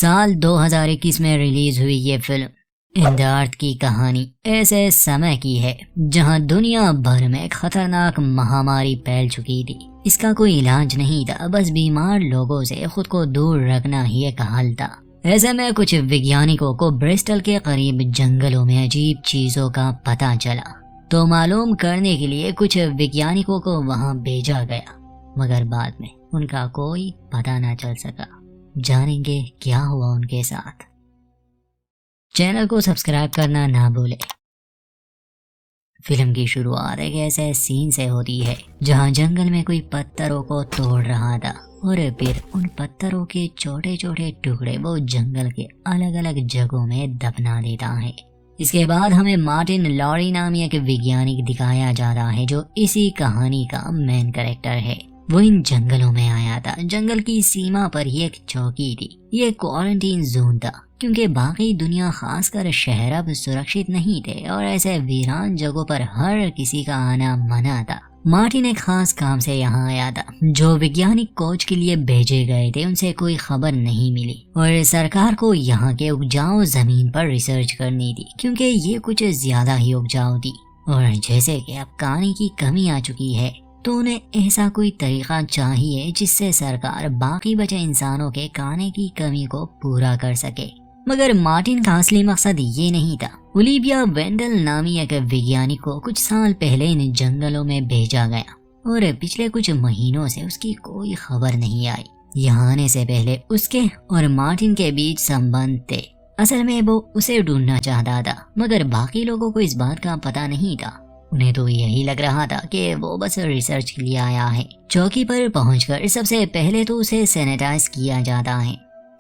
साल 2021 में रिलीज हुई ये फिल्म इन द अर्थ की कहानी ऐसे समय की है जहां दुनिया भर में खतरनाक महामारी फैल चुकी थी। इसका कोई इलाज नहीं था, बस बीमार लोगों से खुद को दूर रखना ही एक हल था। ऐसे में कुछ वैज्ञानिकों को ब्रिस्टल के करीब जंगलों में अजीब चीजों का पता चला, तो मालूम करने के लिए कुछ वैज्ञानिकों को वहां भेजा गया, मगर बाद में उनका कोई पता न चल सका। जानेंगे क्या हुआ उनके साथ। चैनल को सब्सक्राइब करना ना भूले। फिल्म की शुरुआत एक ऐसे सीन से होती है जहां जंगल में कोई पत्थरों को तोड़ रहा था और फिर उन पत्थरों के छोटे छोटे टुकड़े वो जंगल के अलग अलग जगहों में दफना देता है। इसके बाद हमें मार्टिन लॉरी नामी एक वैज्ञानिक दिखाया जा रहा है जो इसी कहानी का मेन कैरेक्टर है। वो इन जंगलों में आया था। जंगल की सीमा पर ही एक चौकी थी। ये क्वारंटीन जोन था क्योंकि बाकी दुनिया खासकर शहर अब सुरक्षित नहीं थे और ऐसे वीरान जगहों पर हर किसी का आना मना था। मार्टिन एक खास काम से यहाँ आया था। जो वैज्ञानिक खोज के लिए भेजे गए थे उनसे कोई खबर नहीं मिली और सरकार को यहाँ के उपजाऊ जमीन पर रिसर्च करनी थी क्योंकि ये कुछ ज्यादा ही उपजाऊ थी और जैसे कि अब पानी की कमी आ चुकी है तो उन्हें ऐसा कोई तरीका चाहिए जिससे सरकार बाकी बचे इंसानों के खाने की कमी को पूरा कर सके। मगर मार्टिन का असली मकसद ये नहीं था। ओलिविया वेंडल नामी एक वैज्ञानिक को कुछ साल पहले इन जंगलों में भेजा गया और पिछले कुछ महीनों से उसकी कोई खबर नहीं आई। यहाँ आने से पहले उसके और मार्टिन के बीच संबंध थे। असल में वो उसे ढूंढना चाहता था, मगर बाकी लोगों को इस बात का पता नहीं था। उन्हें तो यही लग रहा था कि वो बस रिसर्च के लिए आया है। चौकी पर पहुंचकर सबसे पहले तो उसे सैनिटाइज किया जाता है,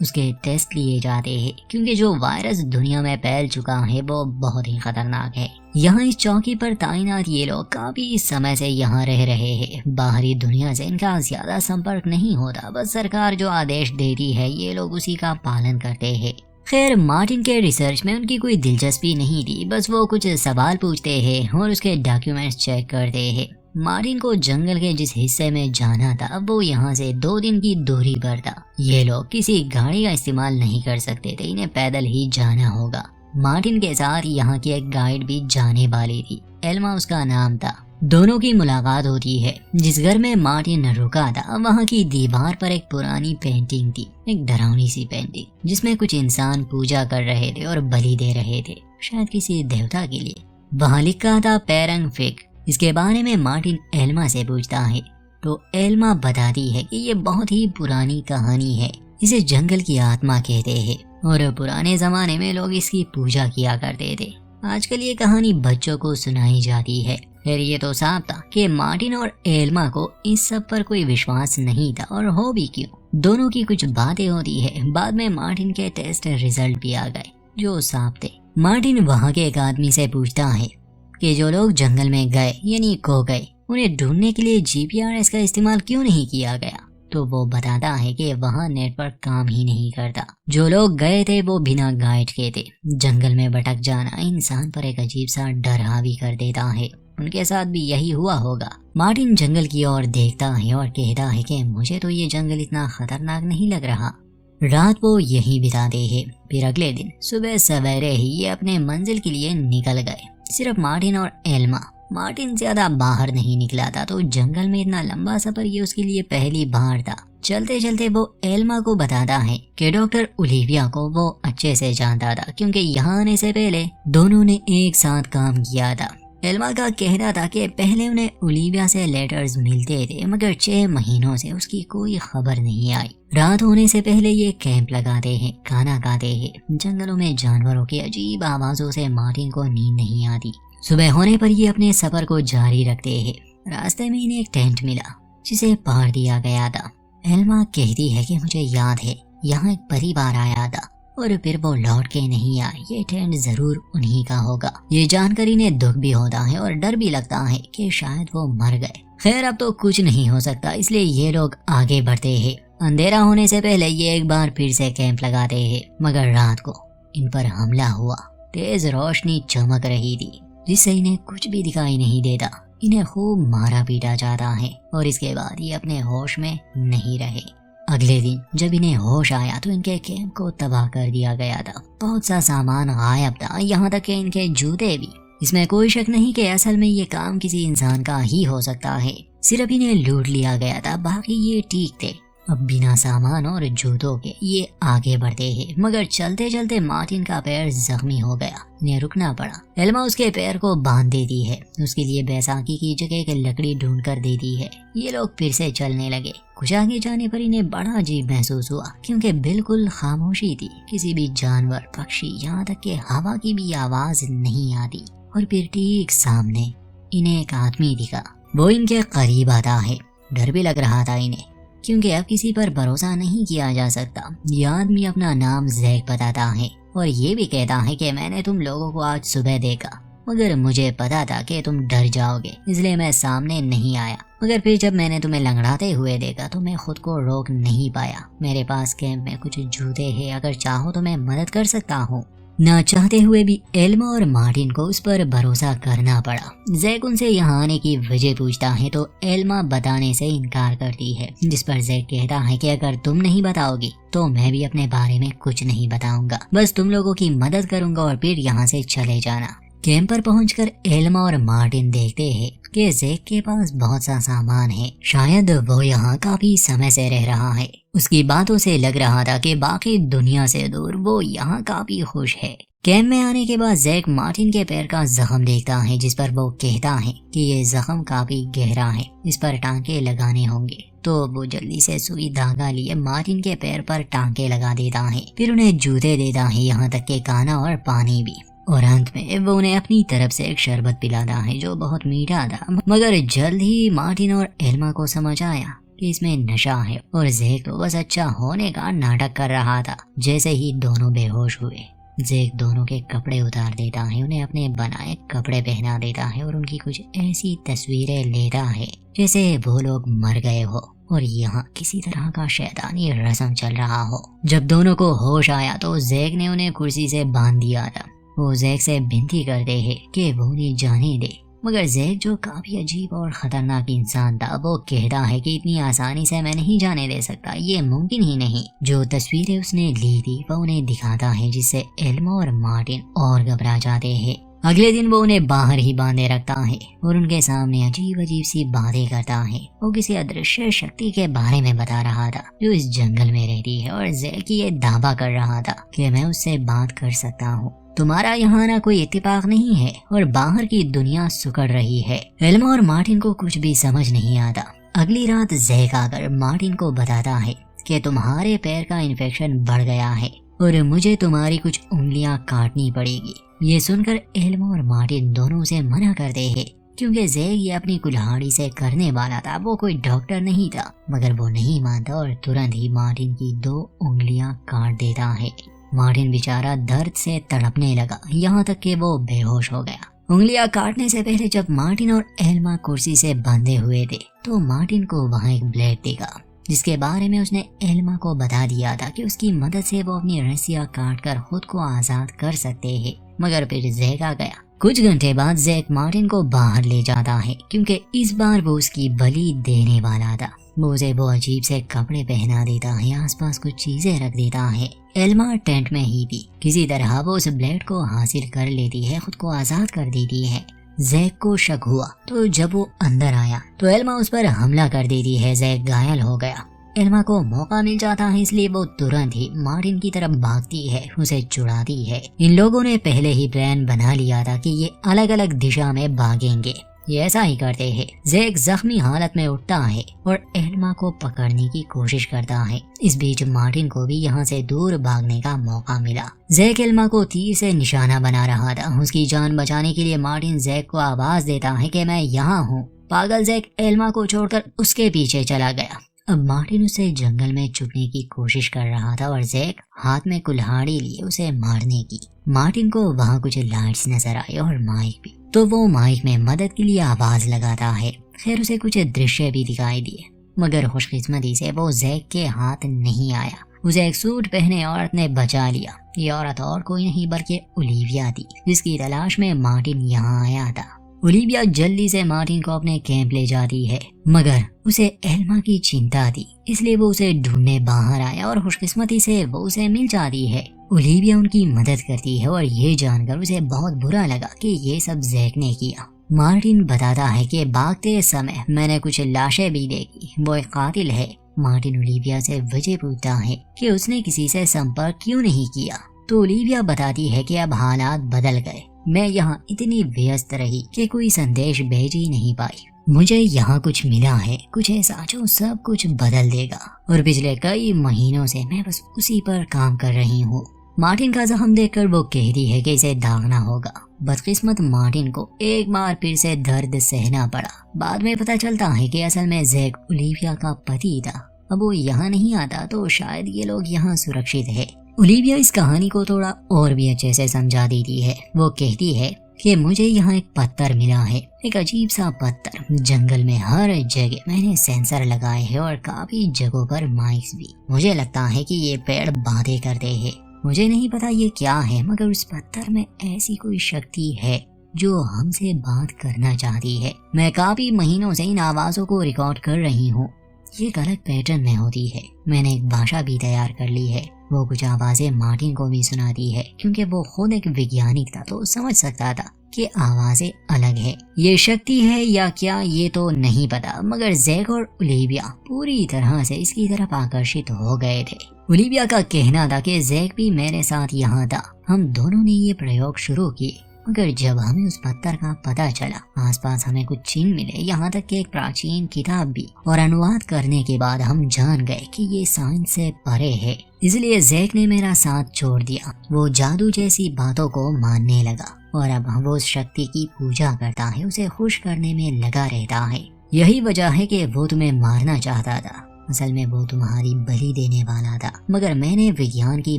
उसके टेस्ट लिए जाते हैं क्योंकि जो वायरस दुनिया में फैल चुका है वो बहुत ही खतरनाक है। यहाँ इस चौकी पर तैनात ये लोग काफी समय से यहाँ रह रहे हैं। बाहरी दुनिया से इनका ज्यादा संपर्क नहीं होता, बस सरकार जो आदेश देती है ये लोग उसी का पालन करते हैं। खैर मार्टिन के रिसर्च में उनकी कोई दिलचस्पी नहीं थी, बस वो कुछ सवाल पूछते हैं और उसके डॉक्यूमेंट्स चेक करते हैं। मार्टिन को जंगल के जिस हिस्से में जाना था वो यहाँ से 2 दिन की दूरी पर था। ये लोग किसी गाड़ी का इस्तेमाल नहीं कर सकते थे, इन्हें पैदल ही जाना होगा। मार्टिन के साथ यहाँ की एक गाइड भी जाने वाली थी, एल्मा उसका नाम था। दोनों की मुलाकात होती है। जिस घर में मार्टिन रुका था वहाँ की दीवार पर एक पुरानी पेंटिंग थी, एक डरावनी सी पेंटिंग जिसमें कुछ इंसान पूजा कर रहे थे और बलि दे रहे थे, शायद किसी देवता के लिए। वहाँ लिखा था पेरंग फिक। इसके बारे में मार्टिन एल्मा से पूछता है तो एल्मा बताती है कि ये बहुत ही पुरानी कहानी है, इसे जंगल की आत्मा कहते हैं और पुराने जमाने में लोग इसकी पूजा किया करते थे। आजकल ये कहानी बच्चों को सुनाई जाती है। फिर ये तो साफ था कि मार्टिन और एल्मा को इस सब पर कोई विश्वास नहीं था, और हो भी क्यों। दोनों की कुछ बातें होती है। बाद में मार्टिन के टेस्ट रिजल्ट भी आ गए जो साफ थे। मार्टिन वहाँ के एक आदमी से पूछता है कि जो लोग जंगल में गए यानी खो गए उन्हें ढूंढने के लिए जीपीआरएस का इस्तेमाल क्यों नहीं किया गया, तो वो बताता है कि वहाँ नेटवर्क काम ही नहीं करता। जो लोग गए थे वो बिना गाइड के थे। जंगल में भटक जाना इंसान पर एक अजीब सा डर हावी कर देता है। उनके साथ भी यही हुआ होगा। मार्टिन जंगल की ओर देखता है और कहता है कि मुझे तो ये जंगल इतना खतरनाक नहीं लग रहा। रात वो यही बिताते हैं। फिर अगले दिन सुबह सवेरे ही ये अपने मंजिल के लिए निकल गए, सिर्फ मार्टिन और एल्मा। मार्टिन ज्यादा बाहर नहीं निकला था, तो जंगल में इतना लंबा सफर ये उसके लिए पहली बार था। चलते चलते वो एल्मा को बताता है कि डॉक्टर ओलिविया को वो अच्छे से जानता था क्योंकि यहाँ आने से पहले दोनों ने एक साथ काम किया था। एल्मा का कहना था कि पहले उन्हें ओलिविया से लेटर्स मिलते थे, मगर 6 महीनों से उसकी कोई खबर नहीं आई। रात होने से पहले ये कैंप लगाते हैं, खाना खाते हैं। जंगलों में जानवरों की अजीब आवाजों से मार्टिन को नींद नहीं आती। सुबह होने पर ये अपने सफर को जारी रखते हैं। रास्ते में इन्हें एक टेंट मिला जिसे पार दिया गया था। एल्मा कहती है कि मुझे याद है यहाँ एक परिवार आया था और फिर वो लौट के नहीं आए। ये टेंट जरूर उन्हीं का होगा। ये जानकर इन्हें दुख भी होता है और डर भी लगता है कि शायद वो मर गए। खैर अब तो कुछ नहीं हो सकता, इसलिए ये लोग आगे बढ़ते हैं। अंधेरा होने से पहले ये एक बार फिर से कैंप लगाते हैं, मगर रात को इन पर हमला हुआ। तेज रोशनी चमक रही थी जिससे इन्हें कुछ भी दिखाई नहीं देता। इन्हें खूब मारा पीटा जाता है और इसके बाद ये अपने होश में नहीं रहे। अगले दिन जब इन्हें होश आया तो इनके कैंप को तबाह कर दिया गया था। बहुत सा सामान गायब था, यहाँ तक कि इनके जूते भी। इसमें कोई शक नहीं कि असल में ये काम किसी इंसान का ही हो सकता है। सिर्फ इन्हें लूट लिया गया था, बाकी ये ठीक थे। अब बिना सामान और जूतों के ये आगे बढ़ते हैं, मगर चलते चलते मार्टिन का पैर जख्मी हो गया। इन्हें रुकना पड़ा। एल्मा उसके पैर को बांध देती है, उसके लिए बैसाखी की जगह एक लकड़ी ढूंढ कर देती है। ये लोग फिर से चलने लगे। कुछ आगे जाने पर इन्हें बड़ा अजीब महसूस हुआ, क्योंकि बिल्कुल खामोशी थी। किसी भी जानवर, पक्षी, यहाँ तक कि हवा की भी आवाज नहीं आती। और फिर ठीक सामने इन्हें एक आदमी दिखा। वो इनके करीब आता है। डर भी लग रहा था इन्हें, क्योंकि अब किसी पर भरोसा नहीं किया जा सकता। यह आदमी अपना नाम जैक बताता है और ये भी कहता है कि मैंने तुम लोगों को आज सुबह देखा, मगर मुझे पता था कि तुम डर जाओगे, इसलिए मैं सामने नहीं आया। मगर फिर जब मैंने तुम्हें लंगड़ाते हुए देखा तो मैं खुद को रोक नहीं पाया। मेरे पास कैंप में कुछ जूते हैं, अगर चाहो तो मैं मदद कर सकता हूँ। ना चाहते हुए भी एल्मा और मार्टिन को उस पर भरोसा करना पड़ा। जैक उनसे यहाँ आने की वजह पूछता है तो एल्मा बताने से इनकार करती है, जिस पर जैक कहता है कि अगर तुम नहीं बताओगी तो मैं भी अपने बारे में कुछ नहीं बताऊंगा, बस तुम लोगों की मदद करूंगा और फिर यहाँ से चले जाना। कैंप पर पहुंचकर एल्मा और मार्टिन देखते हैं कि जैक के पास बहुत सा सामान है। शायद वो यहाँ काफी समय से रह रहा है। उसकी बातों से लग रहा था कि बाकी दुनिया से दूर वो यहाँ काफी खुश है। कैंप में आने के बाद जैक मार्टिन के पैर का जख्म देखता है, जिस पर वो कहता है कि ये जख्म काफी गहरा है, इस पर टांके लगाने होंगे। तो वो जल्दी से सुई धागा लिए मार्टिन के पैर पर टांके लगा देता है। फिर उन्हें जूते देता है, यहाँ तक कि खाना और पानी भी। और अंत में वो उन्हें अपनी तरफ से एक शरबत पिलाता है जो बहुत मीठा था। मगर जल्द ही मार्टिन और एल्मा को समझ आया कि इसमें नशा है और जैक तो बस अच्छा होने का नाटक कर रहा था। जैसे ही दोनों बेहोश हुए, जैक दोनों के कपड़े उतार देता है, उन्हें अपने बनाए कपड़े पहना देता है और उनकी कुछ ऐसी तस्वीरें लेता है जैसे वो लोग मर गए हो और यहाँ किसी तरह का शैतानी रस्म चल रहा हो। जब दोनों को होश आया तो जैक ने उन्हें कुर्सी से बांध दिया था। वो जैक से विनती करते हैं कि वो उन्हें जाने दे, मगर जैक जो काफी अजीब और खतरनाक इंसान था, वो कहता है कि इतनी आसानी से मैं नहीं जाने दे सकता, ये मुमकिन ही नहीं। जो तस्वीरें उसने ली थी वो उन्हें दिखाता है, जिससे एल्मा और मार्टिन और घबरा जाते हैं। अगले दिन वो उन्हें बाहर ही बांधे रखता है और उनके सामने अजीब अजीब सी बातें करता है। वो किसी अदृश्य शक्ति के बारे में बता रहा था जो इस जंगल में रहती है और जैक ये दावा कर रहा था कि मैं उससे बात कर सकता हूँ। तुम्हारा यहाँ आना कोई इत्तेफाक नहीं है और बाहर की दुनिया सुकड़ रही है। एल्मा और मार्टिन को कुछ भी समझ नहीं आता। अगली रात जैक आकर मार्टिन को बताता है कि तुम्हारे पैर का इन्फेक्शन बढ़ गया है और मुझे तुम्हारी कुछ उंगलियां काटनी पड़ेगी। ये सुनकर एल्मा और मार्टिन दोनों उसे मना करते हैं, क्योंकि जैक ये अपनी कुल्हाड़ी से करने वाला था। वो कोई डॉक्टर नहीं था, मगर वो नहीं मानता और तुरंत ही मार्टिन की 2 उंगलियां काट देता है। मार्टिन बेचारा दर्द से तड़पने लगा, यहाँ तक कि वो बेहोश हो गया। उंगलियां काटने से पहले जब मार्टिन और एल्मा कुर्सी से बंधे हुए थे तो मार्टिन को वहाँ एक ब्लेड दिखा, जिसके बारे में उसने एल्मा को बता दिया था कि उसकी मदद से वो अपनी रस्सियां काटकर खुद को आजाद कर सकते हैं। मगर फिर जैक आ गया। कुछ घंटे बाद जैक मार्टिन को बाहर ले जाता है, क्योंकि इस बार वो उसकी बलि देने वाला था। वो उसे वो अजीब से कपड़े पहना देता है, आसपास कुछ चीजें रख देता है। एल्मा टेंट में ही थी। किसी तरह वो उस ब्लेड को हासिल कर लेती है, खुद को आजाद कर देती है। जैक को शक हुआ तो जब वो अंदर आया तो एल्मा उस पर हमला कर देती है। जैक घायल हो गया। एल्मा को मौका मिल जाता है, इसलिए वो तुरंत ही मार्टिन की तरफ भागती है, उसे छुड़ाती है। इन लोगों ने पहले ही प्लान बना लिया था कि ये अलग अलग दिशा में भागेंगे। ये ऐसा ही करते हैं। जैक जख्मी हालत में उठता है और एल्मा को पकड़ने की कोशिश करता है। इस बीच मार्टिन को भी यहाँ से दूर भागने का मौका मिला। जैक एल्मा को तीर से निशाना बना रहा था। उसकी जान बचाने के लिए मार्टिन जैक को आवाज देता है कि मैं यहाँ हूँ। पागल जैक एल्मा को छोड़कर उसके पीछे चला गया। अब मार्टिन उसे जंगल में छुपने की कोशिश कर रहा था और जैक हाथ में कुल्हाड़ी लिए उसे मारने की। मार्टिन को वहाँ कुछ लाइट्स नजर आए और माइक भी, तो वो माइक में मदद के लिए आवाज लगाता है। खैर उसे कुछ दृश्य भी दिखाई दिए, मगर खुशकिस्मती से वो जैक के हाथ नहीं आया। उसे एक सूट पहने औरत ने बचा लिया। ये औरत और कोई नहीं बल्कि ओलिविया थी, जिसकी तलाश में मार्टिन यहाँ आया था। ओलिविया जल्दी से मार्टिन को अपने कैंप ले जाती है, मगर उसे एल्मा की चिंता थी, इसलिए वो उसे ढूंढने बाहर आया और खुशकिस्मती से वो उसे मिल जाती है। ओलिविया उनकी मदद करती है और ये जानकर उसे बहुत बुरा लगा कि ये सब जैक ने किया। मार्टिन बताता है कि भागते समय मैंने कुछ लाशें भी देखी, वो एक कातिल है। मार्टिन ओलिविया से वजह पूछता है कि उसने किसी से संपर्क क्यों नहीं किया, तो ओलिविया बताती है कि अब हालात बदल गए, मैं यहाँ इतनी व्यस्त रही कि कोई संदेश भेज ही नहीं पाई। मुझे यहाँ कुछ मिला है, कुछ ऐसा जो सब कुछ बदल देगा, और पिछले कई महीनों से मैं बस उसी पर काम कर रही हूँ। मार्टिन का जख्म देखकर वो कहती है कि इसे दागना होगा। बदकिस्मत मार्टिन को एक बार फिर से दर्द सहना पड़ा। बाद में पता चलता है कि असल में जैक ओलिविया का पति था। अब वो यहाँ नहीं आता तो शायद ये लोग यहाँ सुरक्षित है। ओलिविया इस कहानी को थोड़ा और भी अच्छे से समझा देती है। वो कहती है कि मुझे यहाँ एक पत्थर मिला है, एक अजीब सा पत्थर। जंगल में हर जगह मैंने सेंसर लगाए हैं और काफी जगहों पर माइक्स भी। मुझे लगता है कि ये पेड़ बातें करते हैं। मुझे नहीं पता ये क्या है, मगर उस पत्थर में ऐसी कोई शक्ति है जो हमसे बात करना चाहती है। मैं काफी महीनों से इन आवाजों को रिकॉर्ड कर रही हूँ। ये एक अलग पैटर्न में होती है। मैंने एक भाषा भी तैयार कर ली है। वो कुछ आवाजें मार्टिन को भी सुनाती है, क्योंकि वो खुद एक वैज्ञानिक था तो समझ सकता था कि आवाजें अलग है। ये शक्ति है या क्या ये तो नहीं पता, मगर जैक और ओलिविया पूरी तरह से इसकी तरफ आकर्षित हो गए थे। ओलिविया का कहना था कि जैक भी मेरे साथ यहाँ था, हम दोनों ने ये प्रयोग शुरू किए, मगर जब हमें उस पत्थर का पता चला, आसपास हमें कुछ चिन्ह मिले, यहाँ तक कि एक प्राचीन किताब भी, और अनुवाद करने के बाद हम जान गए कि ये साइंस से परे है। इसलिए जैक ने मेरा साथ छोड़ दिया। वो जादू जैसी बातों को मानने लगा और अब वो उस शक्ति की पूजा करता है, उसे खुश करने में लगा रहता है। यही वजह है कि वो तुम्हें मारना चाहता था। असल में वो तुम्हारी बलि देने वाला था, मगर मैंने विज्ञान की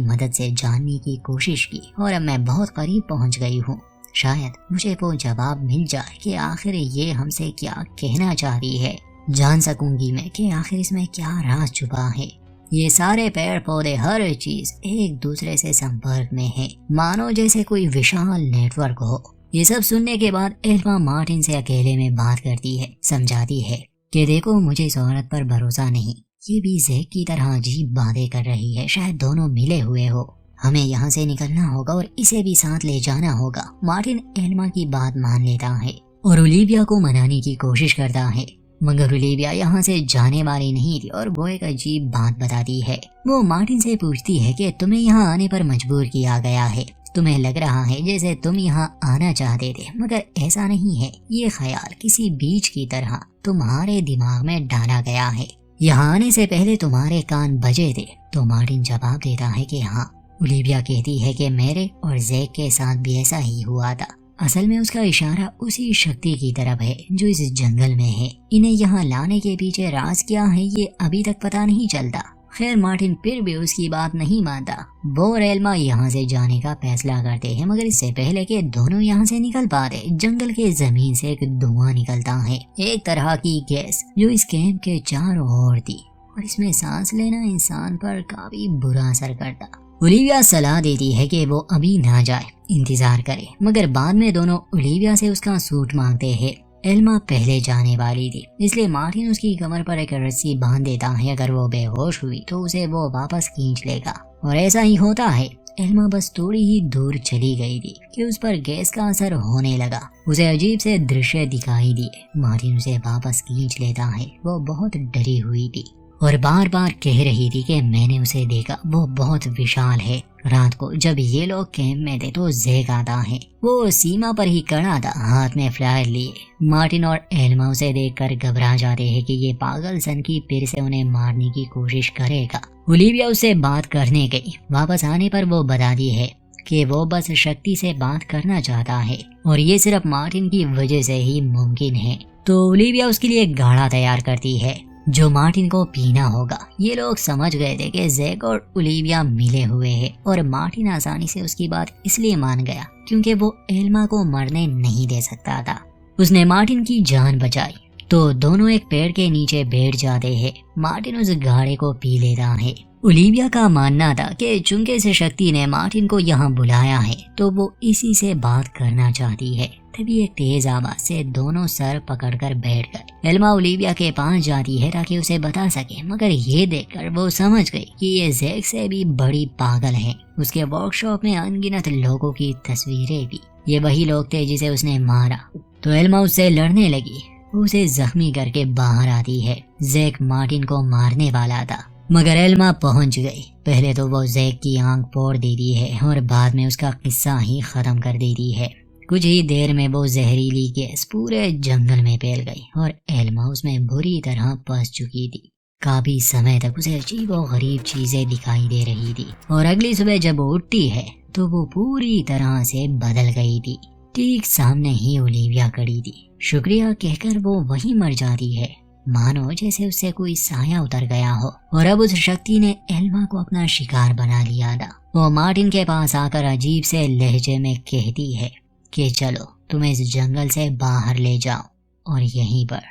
मदद से जानने की कोशिश की और अब मैं बहुत करीब पहुंच गई हूँ। शायद मुझे वो जवाब मिल जाए कि आखिर ये हमसे क्या कहना चाहती है। जान सकूंगी मैं कि आखिर इसमें क्या राज छुपा है। ये सारे पेड़ पौधे, हर चीज एक दूसरे से संपर्क में है, मानो जैसे कोई विशाल नेटवर्क हो। ये सब सुनने के बाद एल्मा मार्टिन से अकेले में बात करती है, समझाती है कि देखो मुझे इस औरत पर भरोसा नहीं, ये भी जैक की तरह अजीब बातें कर रही है, शायद दोनों मिले हुए हो। हमें यहाँ से निकलना होगा और इसे भी साथ ले जाना होगा। मार्टिन एल्मा की बात मान लेता है और ओलिविया को मनाने की कोशिश करता है, मगर ओलिविया यहाँ से जाने वाली नहीं थी और वो एक अजीब बात बताती है। वो मार्टिन से पूछती है कि तुम्हें यहाँ आने पर मजबूर किया गया है, तुम्हें लग रहा है जैसे तुम यहाँ आना चाहते थे, मगर ऐसा नहीं है। ये ख्याल किसी बीज की तरह तुम्हारे दिमाग में डाला गया है। यहाँ आने से पहले तुम्हारे कान बजे थे। तो मार्टिन जवाब देता है कि हाँ। ओलिविया कहती है कि मेरे और जैक के साथ भी ऐसा ही हुआ था। असल में उसका इशारा उसी शक्ति की तरफ है जो इस जंगल में है। इन्हें यहाँ लाने के पीछे राज क्या है ये अभी तक पता नहीं चलता। खैर मार्टिन फिर भी उसकी बात नहीं मानता। वो और एल्मा यहाँ से जाने का फैसला करते हैं, मगर इससे पहले कि दोनों यहाँ से निकल पाते, जंगल के जमीन से एक धुआं निकलता है, एक तरह की गैस जो इस कैंप के चारों ओर थी, और इसमें सांस लेना इंसान पर काफी बुरा असर करता। ओलिविया सलाह देती है कि वो अभी ना जाए, इंतजार करे, मगर बाद में दोनों ओलिविया से उसका सूट मांगते हैं। एल्मा पहले जाने वाली थी, इसलिए मार्टिन उसकी कमर पर एक रस्सी बांध देता है। अगर वो बेहोश हुई तो उसे वो वापस खींच लेगा, और ऐसा ही होता है। एल्मा बस थोड़ी ही दूर चली गई थी कि उस पर गैस का असर होने लगा। उसे अजीब से दृश्य दिखाई दिए। मार्टिन उसे वापस खींच लेता है। वो बहुत डरी हुई थी और बार बार कह रही थी कि मैंने उसे देखा, वो बहुत विशाल है। रात को जब ये लोग कैंप में थे तो जैक आता है। वो सीमा पर ही खड़ा था, हाथ में फ्लायर लिए। मार्टिन और एल्मा उसे देखकर घबरा जाते हैं कि ये पागल सन की फिर से उन्हें मारने की कोशिश करेगा। ओलिविया उससे बात करने गई। वापस आने पर वो बताती है कि वो बस शक्ति से बात करना चाहता है और ये सिर्फ मार्टिन की वजह से ही मुमकिन है। तो ओलिविया उसके लिए एक गाढ़ा तैयार करती है जो मार्टिन को पीना होगा। ये लोग समझ गए थे कि जैक और ओलिविया मिले हुए हैं, और मार्टिन आसानी से उसकी बात इसलिए मान गया क्योंकि वो एल्मा को मरने नहीं दे सकता था। उसने मार्टिन की जान बचाई। तो दोनों एक पेड़ के नीचे बैठ जाते हैं। मार्टिन उस गाढ़े को पी लेता है ओलिविया का मानना था कि चूंकि इस शक्ति ने मार्टिन को यहाँ बुलाया है तो वो इसी से बात करना चाहती है। तभी एक तेज आवाज से दोनों सर पकड़कर बैठ गए। एल्मा ओलिविया के पास जाती है ताकि उसे बता सके, मगर ये देखकर वो समझ गई कि ये जैक से भी बड़ी पागल है। उसके वर्कशॉप में अनगिनत लोगों की तस्वीरें भी ये वही लोग थे जिसे उसने मारा। तो एल्मा उससे लड़ने लगी, उसे जख्मी करके बाहर आती है। जैक मार्टिन को मारने वाला था मगर एल्मा पहुंच गई। पहले तो वो जैक की आंख फोड़ देती है और बाद में उसका किस्सा ही खत्म कर देती है। कुछ ही देर में वो जहरीली गैस पूरे जंगल में फैल गई और एल्मा उसमें बुरी तरह फंस चुकी थी। काफी समय तक उसे अजीब और गरीब चीजें दिखाई दे रही थी और अगली सुबह जब वो उठती है तो वो पूरी तरह से बदल गई थी। ठीक सामने ही ओलिविया खड़ी थी। शुक्रिया कहकर वो वहीं मर जाती है, मानो जैसे उससे कोई साया उतर गया हो। और अब उस शक्ति ने एल्मा को अपना शिकार बना लिया था। वो मार्टिन के पास आकर अजीब से लहजे में कहती है कि चलो तुम्हें इस जंगल से बाहर ले जाओ। और यहीं पर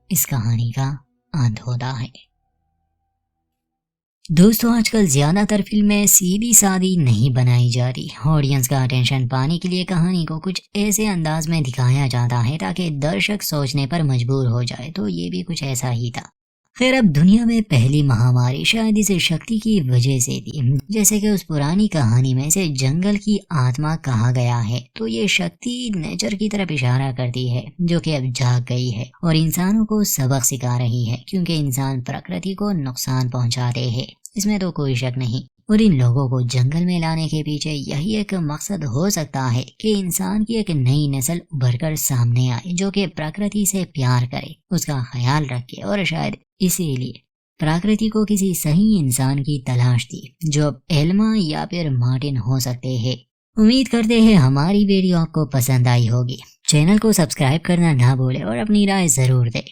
इस कहानी का अंत होता है। दोस्तों, आजकल ज्यादातर फिल्में सीधी सादी नहीं बनाई जा रही। ऑडियंस का अटेंशन पाने के लिए कहानी को कुछ ऐसे अंदाज में दिखाया जाता है ताकि दर्शक सोचने पर मजबूर हो जाए। तो ये भी कुछ ऐसा ही था। खैर, अब दुनिया में पहली महामारी शायद इस शक्ति की वजह से थी। जैसे कि उस पुरानी कहानी में इसे जंगल की आत्मा कहा गया है, तो ये शक्ति नेचर की तरफ इशारा करती है जो कि अब जाग गई है और इंसानों को सबक सिखा रही है, क्योंकि इंसान प्रकृति को नुकसान पहुंचाते हैं, इसमें तो कोई शक नहीं। और इन लोगों को जंगल में लाने के पीछे यही एक मकसद हो सकता है कि इंसान की एक नई नस्ल उभर कर सामने आए जो कि प्रकृति से प्यार करे, उसका ख्याल रखे। और शायद इसीलिए प्रकृति को किसी सही इंसान की तलाश थी जो अब एल्मा या फिर मार्टिन हो सकते हैं। उम्मीद करते हैं हमारी वीडियो आपको पसंद आई होगी। चैनल को सब्सक्राइब करना ना भूले और अपनी राय जरूर दें।